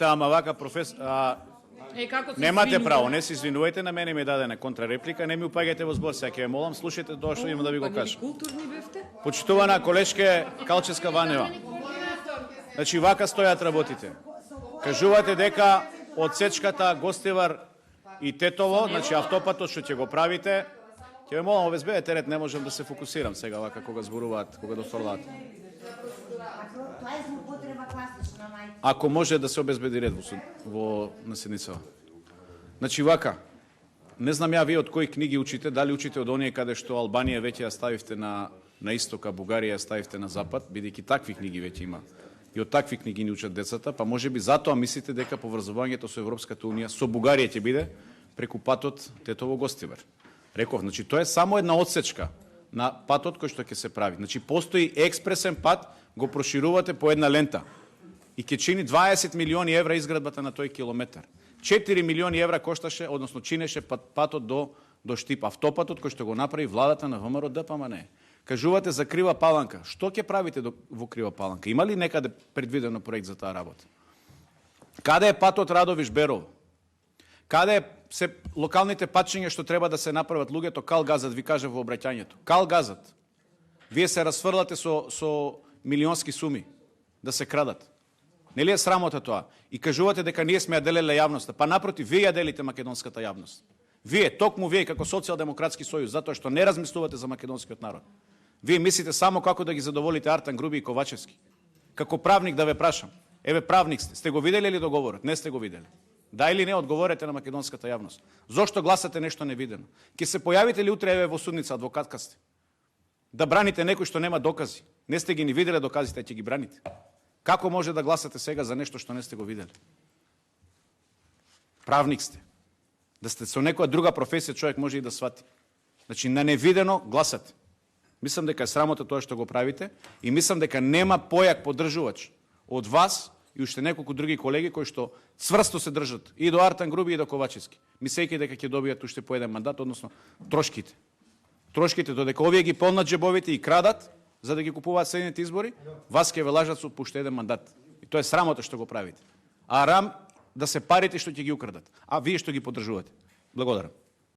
Ама вака немате право, не се извинувајте, на мене ми е дадена контрареплика, не ми упаѓате во збор, сега ќе ве молам, слушајте тоа што имам да ви го кажам. Почитувана колешке Калчевска Ванева. Значи вака стојат работите. Кажувате дека одсечката Гостивар и Тетово, значи автопатот што ќе го правите, ќе ве молам обезбедете ред, не можам да се фокусирам сега вака кога зборуваат, кога дофрлаат. Ако може да се обезбеди ред во наседницава. Значи вака, не знам ја вие од кои книги учите, дали учите од оние каде што Албанија веќе ја ставивте на истока, Бугарија ја ставивте на запад, бидејќи такви книги веќе има. И од такви книги ни учат децата, па можеби затоа мислите дека поврзувањето со Европската унија, со Бугарија ќе биде преку патот Тетово-Гостивар. Реков, значи тоа е само една одсечка на патот кој што ќе се прави. Значи постои експресен пат, го проширувате по една лента и ќе чини 20 милиони евра изградбата на тој километар. 4 милиони евра кошташе, односно чинеше патот до Штип, автопатот кој што го направи владата на ВМРО ДПМНЕ. Кажувате за Крива Паланка. Што ќе правите во Крива Паланка? Има ли некаде предвидено проект за таа работа? Каде е патот Радовиш Берово? Каде се локалните патчиња што треба да се направат луѓето? Кал газат, ви кажа во обраќањето. Кал газат. Вие се расфрлате со милионски суми да се крадат. Нели е срамота тоа? И кажувате дека ние сме ја делеле јавноста. Па напротив, вие ја делите македонската јавност. Вие, токму вие како Социјалдемократски сојуз, затоа што не размислувате за македонскиот народ. Вие мислите само како да ги задоволите Артан Груби и Ковачевски. Како правник да ве прашам. Еве правник сте го виделе ли договорот? Не сте го виделе. Да или не, одговорете на македонската јавност. Зошто гласате нешто невидено? Ке се појавите ли утре еве во судница, адвокатка сте? Да браните некој што нема докази. Не сте ги ни виделе доказите, ќе ги браните. Како може да гласате сега за нешто што не сте го виделе? Правник сте. Да сте со некоја друга професија, човек може и да свати. Значи, на невидено гласате. Мислам дека е срамота тоа што го правите и мислам дека нема појак поддржувач од вас и уште неколку други колеги кои што цврсто се држат и до Артан Груби и до Ковачевски. Мислејќи дека ќе добијат уште по еден мандат, односно трошките. Трошките, додека овие ги полнат джебовите и крадат, за да ги купуваат следните избори, вас ќе ве лажат со уште еден мандат. И тоа е срамота што го правите. Арам да се парите што ќе ги украдат, а вие што ги поддржувате. Благодарам.